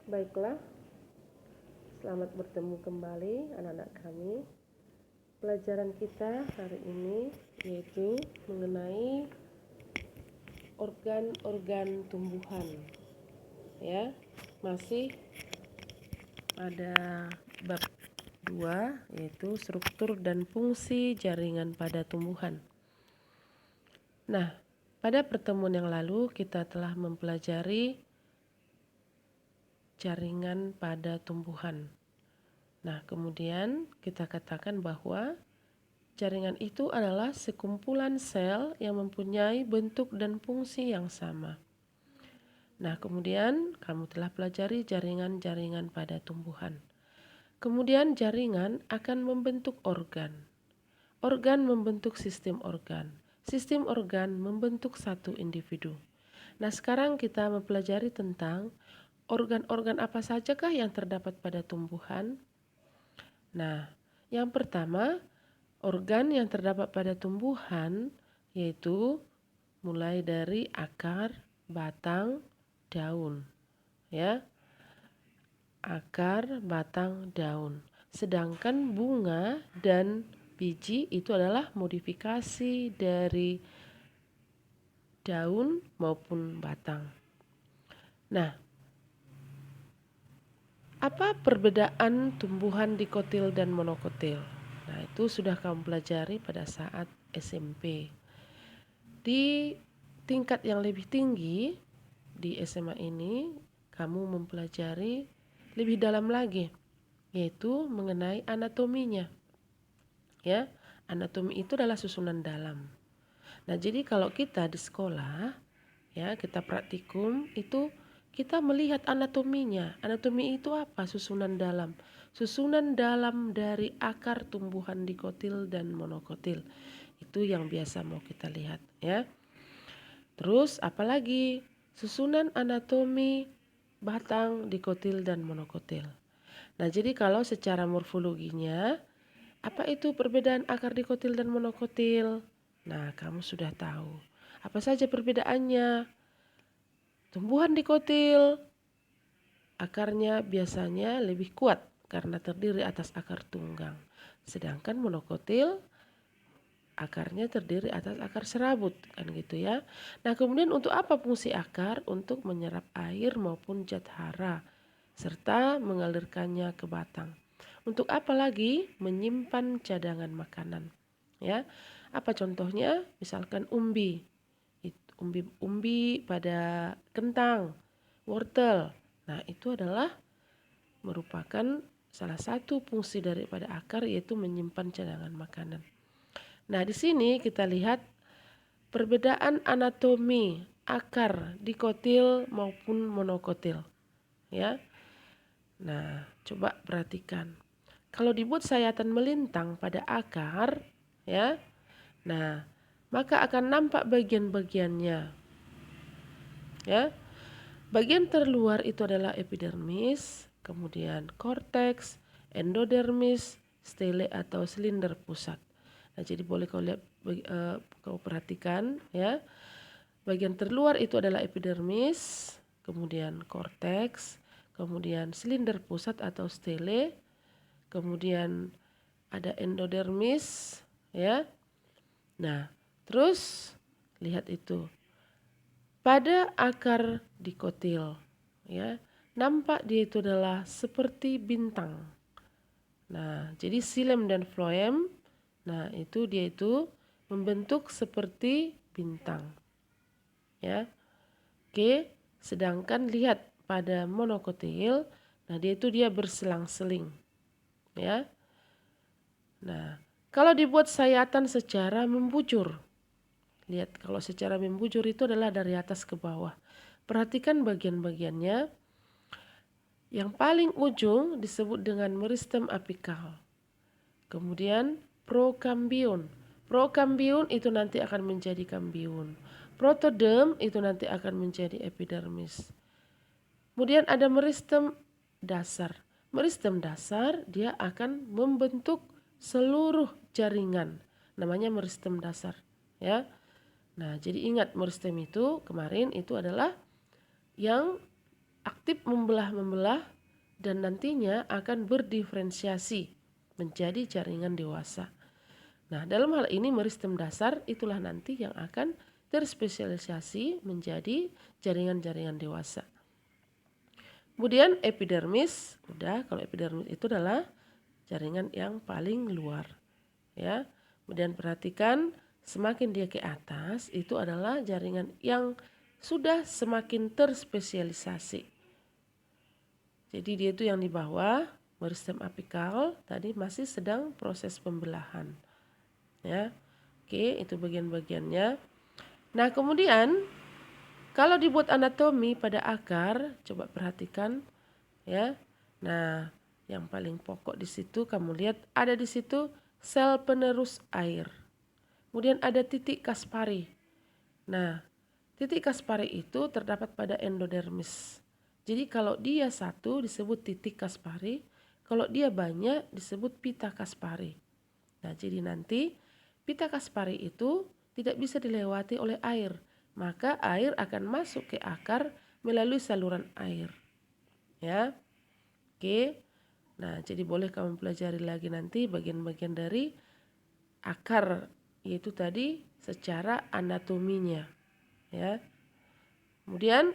Baiklah, selamat bertemu kembali anak-anak kami. Pelajaran kita hari ini yaitu mengenai organ-organ tumbuhan. Ya, masih pada bab 2 yaitu struktur dan fungsi jaringan pada tumbuhan. Nah, pada pertemuan yang lalu kita telah mempelajari jaringan pada tumbuhan. Nah, kemudian kita katakan bahwa jaringan itu adalah sekumpulan sel yang mempunyai bentuk dan fungsi yang sama. Nah, kemudian kamu telah pelajari jaringan-jaringan pada tumbuhan. Kemudian jaringan akan membentuk organ. Organ membentuk sistem organ. Sistem organ membentuk satu individu. Nah, sekarang kita mempelajari tentang organ-organ apa sajakah yang terdapat pada tumbuhan. Nah, yang pertama, organ yang terdapat pada tumbuhan yaitu mulai dari akar, batang, daun. Ya. Akar, batang, daun. Sedangkan bunga dan biji itu adalah modifikasi dari daun maupun batang. Nah, apa perbedaan tumbuhan dikotil dan monokotil? Nah, itu sudah kamu pelajari pada saat SMP. Di tingkat yang lebih tinggi di SMA ini, kamu mempelajari lebih dalam lagi, yaitu mengenai anatominya. Ya, anatomi itu adalah susunan dalam. Nah, jadi kalau kita di sekolah, ya, kita praktikum itu kita melihat anatominya. Anatomi itu apa? Susunan dalam. Susunan dalam dari akar tumbuhan dikotil dan monokotil. Itu yang biasa mau kita lihat, ya. Terus apalagi? Susunan anatomi batang dikotil dan monokotil. Nah, jadi kalau secara morfologinya, apa itu perbedaan akar dikotil dan monokotil? Nah, kamu sudah tahu. Apa saja perbedaannya? Tumbuhan dikotil, akarnya biasanya lebih kuat karena terdiri atas akar tunggang. Sedangkan monokotil, akarnya terdiri atas akar serabut, kan gitu ya. Nah, kemudian untuk apa fungsi akar? Untuk menyerap air maupun zat hara, serta mengalirkannya ke batang. Untuk apa lagi? Menyimpan cadangan makanan. Ya, apa contohnya? Misalkan umbi pada kentang, wortel. Nah, itu adalah merupakan salah satu fungsi daripada akar, yaitu menyimpan cadangan makanan. Nah, di sini kita lihat perbedaan anatomi akar dikotil maupun monokotil. Ya. Nah, coba perhatikan. Kalau dibuat sayatan melintang pada akar, ya. Nah, maka akan nampak bagian-bagiannya. Ya. Bagian terluar itu adalah epidermis, kemudian korteks, endodermis, stele atau silinder pusat. Nah, jadi boleh kau lihat, kau perhatikan, ya. Bagian terluar itu adalah epidermis, kemudian korteks, kemudian silinder pusat atau stele, kemudian ada endodermis, ya. Nah, terus lihat itu. Pada akar dikotil, ya, nampak dia itu adalah seperti bintang. Nah, jadi xilem dan floem, nah itu dia itu membentuk seperti bintang. Ya. Oke, sedangkan lihat pada monokotil, nah dia berselang-seling. Ya. Nah, kalau dibuat sayatan secara membujur, lihat, kalau secara membujur itu adalah dari atas ke bawah. Perhatikan bagian-bagiannya. Yang paling ujung disebut dengan meristem apikal. Kemudian prokambion. Prokambion itu nanti akan menjadi kambion. Protoderm itu nanti akan menjadi epidermis. Kemudian ada meristem dasar. Meristem dasar dia akan membentuk seluruh jaringan. Namanya meristem dasar, ya. Nah, jadi ingat meristem itu kemarin itu adalah yang aktif membelah-membelah dan nantinya akan berdiferensiasi menjadi jaringan dewasa. Nah, dalam hal ini meristem dasar itulah nanti yang akan terspesialisasi menjadi jaringan-jaringan dewasa. Kemudian epidermis, kalau epidermis itu adalah jaringan yang paling luar, ya. Kemudian perhatikan semakin dia ke atas itu adalah jaringan yang sudah semakin terspesialisasi. Jadi dia itu yang di bawah, meristem apikal tadi masih sedang proses pembelahan. Ya. Oke, itu bagian-bagiannya. Nah, kemudian kalau dibuat anatomi pada akar, coba perhatikan ya. Nah, yang paling pokok di situ kamu lihat ada di situ sel penerus air. Kemudian ada titik Kaspari. Nah, titik Kaspari itu terdapat pada endodermis. Jadi kalau dia satu disebut titik Kaspari, kalau dia banyak disebut pita Kaspari. Nah, jadi nanti pita Kaspari itu tidak bisa dilewati oleh air, maka air akan masuk ke akar melalui saluran air. Ya. Oke. Nah, jadi boleh kamu pelajari lagi nanti bagian-bagian dari akar, yaitu tadi secara anatominya. Ya. Kemudian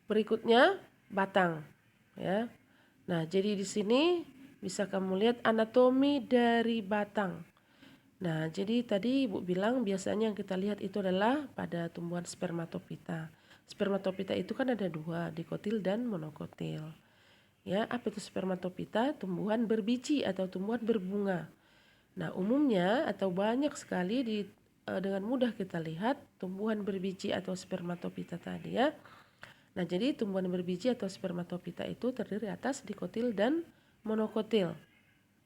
berikutnya batang, ya. Nah, jadi di sini bisa kamu lihat anatomi dari batang. Nah, jadi tadi Ibu bilang biasanya yang kita lihat itu adalah pada tumbuhan spermatopita. Spermatopita itu kan ada dua, dikotil dan monokotil. Ya, apa itu spermatopita? Tumbuhan berbiji atau tumbuhan berbunga. Nah, umumnya atau banyak sekali dengan mudah kita lihat tumbuhan berbiji atau spermatopita tadi ya. Nah, jadi tumbuhan berbiji atau spermatopita itu terdiri atas dikotil dan monokotil.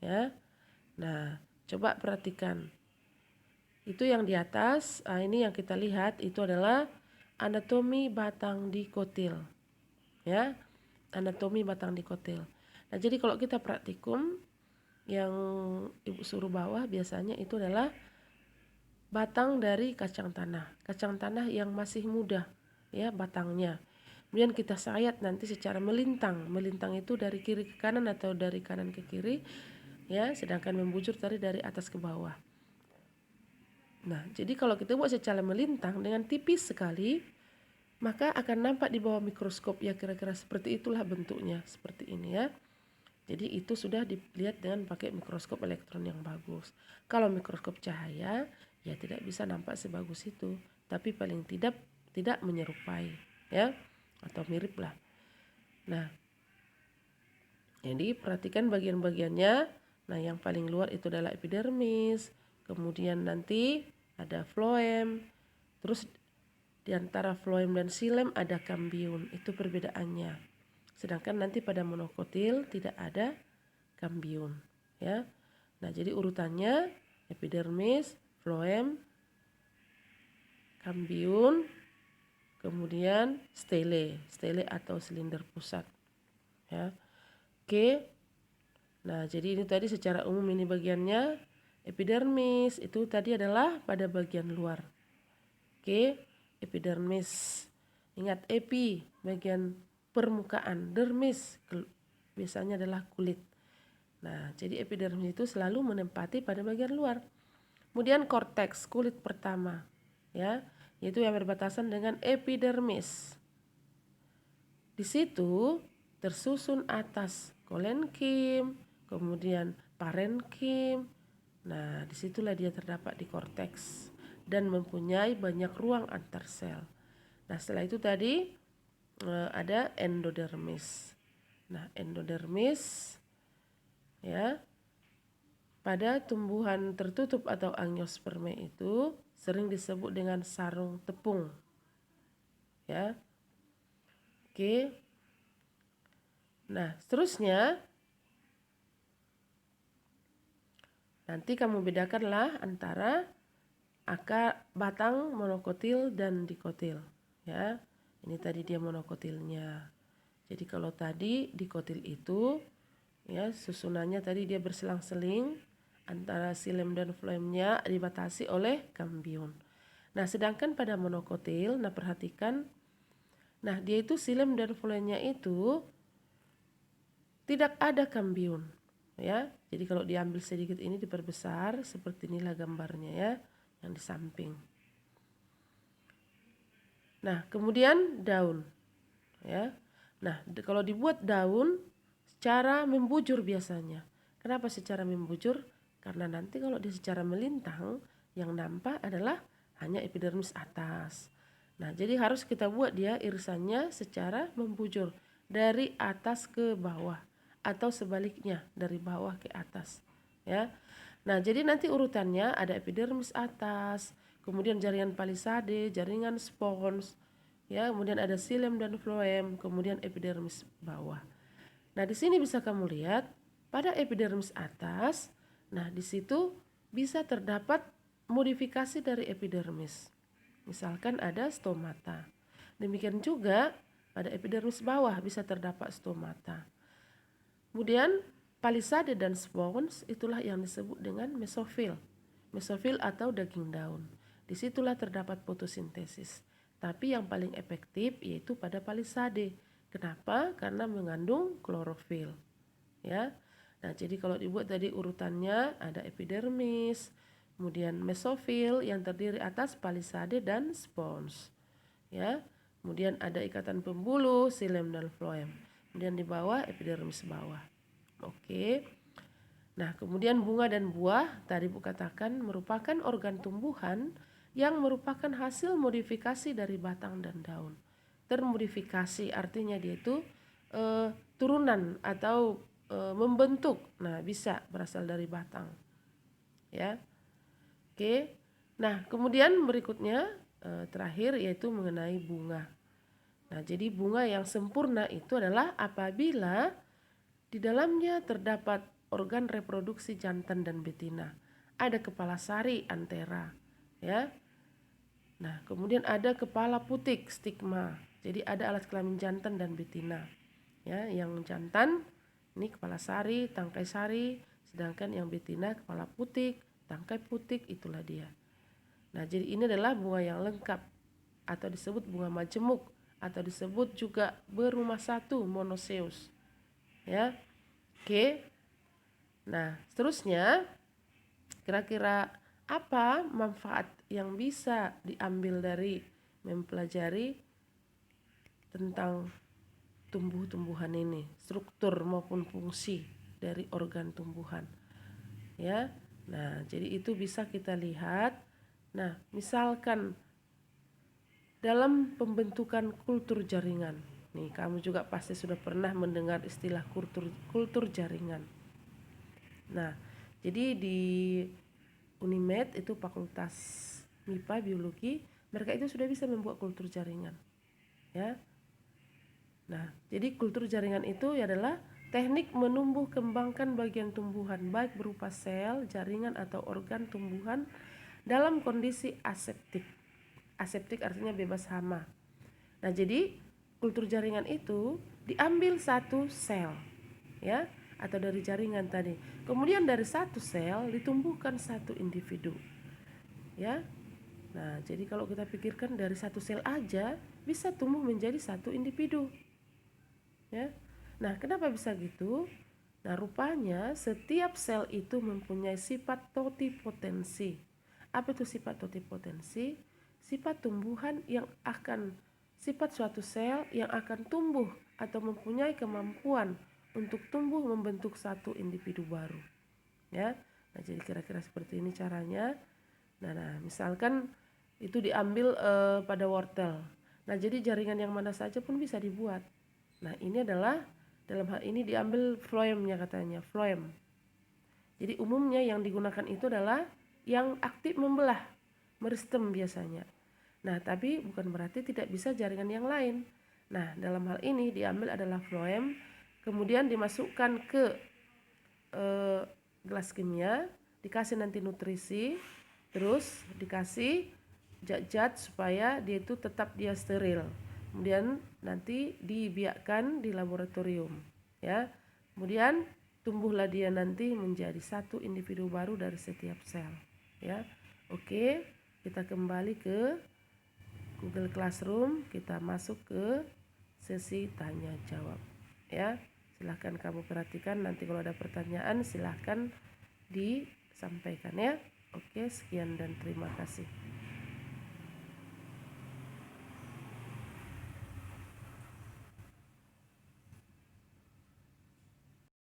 Ya. Nah, coba perhatikan. Itu yang di atas, ini yang kita lihat itu adalah anatomi batang dikotil. Ya. Anatomi batang dikotil. Nah, jadi kalau kita praktikum yang Ibu suruh bawah biasanya itu adalah batang dari kacang tanah. Kacang tanah yang masih muda, ya, batangnya. Kemudian kita sayat nanti secara melintang. Melintang itu dari kiri ke kanan atau dari kanan ke kiri, ya, sedangkan membujur dari atas ke bawah. Nah, jadi kalau kita buat secara melintang dengan tipis sekali, maka akan nampak di bawah mikroskop ya kira-kira seperti itulah bentuknya, seperti ini ya. Jadi itu sudah dilihat dengan pakai mikroskop elektron yang bagus. Kalau mikroskop cahaya ya tidak bisa nampak sebagus itu, tapi paling tidak menyerupai ya, atau mirip lah. Nah, jadi perhatikan bagian-bagiannya. Nah, yang paling luar itu adalah epidermis, kemudian nanti ada floem, terus di antara floem dan xilem ada kambium, itu perbedaannya. Sedangkan nanti pada monokotil tidak ada kambium, ya. Nah, jadi urutannya epidermis, floem, kambium, kemudian stele atau silinder pusat, ya. Oke. Nah, jadi ini tadi secara umum ini bagiannya. Epidermis itu tadi adalah pada bagian luar. Oke, epidermis. Ingat epi bagian permukaan, dermis biasanya adalah kulit. Nah, jadi epidermis itu selalu menempati pada bagian luar. Kemudian korteks, kulit pertama, ya, yaitu yang berbatasan dengan epidermis. Di situ tersusun atas kolenkim, kemudian parenkim. Nah, disitulah dia terdapat di korteks dan mempunyai banyak ruang antar sel. Nah, setelah itu tadi ada endodermis. Nah, endodermis ya, pada tumbuhan tertutup atau angiosperme itu sering disebut dengan sarung tepung. Ya. Oke. Nah, seterusnya nanti kamu bedakanlah antara akar batang monokotil dan dikotil, ya. Ini tadi dia monokotilnya. Jadi kalau tadi dikotil itu, ya, susunannya tadi dia berselang-seling antara xilem dan floemnya dibatasi oleh kambium. Nah, sedangkan pada monokotil, nah perhatikan, nah dia itu xilem dan floemnya itu tidak ada kambium, ya. Jadi kalau diambil sedikit ini diperbesar, seperti inilah gambarnya ya, yang di samping. Nah, kemudian daun, ya. Nah, kalau dibuat daun secara membujur biasanya. Kenapa secara membujur? Karena nanti kalau dia secara melintang, yang nampak adalah hanya epidermis atas. Nah, jadi harus kita buat dia irisannya secara membujur dari atas ke bawah atau sebaliknya dari bawah ke atas, ya. Nah, jadi nanti urutannya ada epidermis atas, kemudian jaringan palisade, jaringan spons, ya, kemudian ada xilem dan floem, kemudian epidermis bawah. Nah, di sini bisa kamu lihat pada epidermis atas, nah di situ bisa terdapat modifikasi dari epidermis. Misalkan ada stomata. Demikian juga pada epidermis bawah bisa terdapat stomata. Kemudian palisade dan spons itulah yang disebut dengan mesofil. Mesofil atau daging daun. Disitulah terdapat fotosintesis. Tapi yang paling efektif yaitu pada palisade. Kenapa? Karena mengandung klorofil. Ya. Nah, jadi kalau dibuat tadi urutannya ada epidermis, kemudian mesofil yang terdiri atas palisade dan spons. Ya. Kemudian ada ikatan pembuluh, xilem dan floem. Kemudian di bawah epidermis bawah. Oke. Nah, kemudian bunga dan buah tadi Bu katakan merupakan organ tumbuhan yang merupakan hasil modifikasi dari batang dan daun. Termodifikasi artinya dia itu turunan atau membentuk. Nah, bisa berasal dari batang. Ya. Oke. Nah, kemudian berikutnya terakhir yaitu mengenai bunga. Nah, jadi bunga yang sempurna itu adalah apabila di dalamnya terdapat organ reproduksi jantan dan betina. Ada kepala sari antera, ya. Nah, kemudian ada kepala putik stigma. Jadi ada alat kelamin jantan dan betina. Ya, yang jantan ini kepala sari, tangkai sari, sedangkan yang betina kepala putik, tangkai putik, itulah dia. Nah, jadi ini adalah bunga yang lengkap atau disebut bunga majemuk atau disebut juga berumah satu monoseus. Ya. Oke. Nah, seterusnya kira-kira apa manfaat yang bisa diambil dari mempelajari tentang tumbuh-tumbuhan ini, struktur maupun fungsi dari organ tumbuhan. Ya. Nah, jadi itu bisa kita lihat. Nah, misalkan dalam pembentukan kultur jaringan. Nih, kamu juga pasti sudah pernah mendengar istilah kultur jaringan. Nah, jadi di Unimed itu Fakultas MIPA Biologi, mereka itu sudah bisa membuat kultur jaringan. Ya. Nah, jadi kultur jaringan itu adalah teknik menumbuh kembangkan bagian tumbuhan baik berupa sel, jaringan atau organ tumbuhan dalam kondisi aseptik. Aseptik artinya bebas hama. Nah, jadi kultur jaringan itu diambil satu sel, ya, atau dari jaringan tadi. Kemudian dari satu sel ditumbuhkan satu individu, ya. Nah, jadi kalau kita pikirkan dari satu sel aja bisa tumbuh menjadi satu individu, ya. Nah, kenapa bisa gitu? Nah, rupanya setiap sel itu mempunyai sifat totipotensi. Apa itu sifat totipotensi? Sifat tumbuhan yang akan sifat suatu sel yang akan tumbuh atau mempunyai kemampuan untuk tumbuh membentuk satu individu baru. Ya. Nah, jadi kira-kira seperti ini caranya. Nah, misalkan itu diambil pada wortel. Nah, jadi jaringan yang mana saja pun bisa dibuat. Nah, ini adalah dalam hal ini diambil floemnya katanya, floem. Jadi umumnya yang digunakan itu adalah yang aktif membelah, meristem biasanya. Nah, tapi bukan berarti tidak bisa jaringan yang lain. Nah, dalam hal ini diambil adalah floem, kemudian dimasukkan ke gelas kimia, dikasih nanti nutrisi, terus dikasih zat-zat supaya dia itu tetap dia steril. Kemudian nanti dibiarkan di laboratorium, ya. Kemudian tumbuhlah dia nanti menjadi satu individu baru dari setiap sel, ya. Oke. kita kembali ke Google Classroom, kita masuk ke sesi tanya jawab ya. Silahkan kamu perhatikan, nanti kalau ada pertanyaan silahkan disampaikan ya. Oke, sekian dan terima kasih.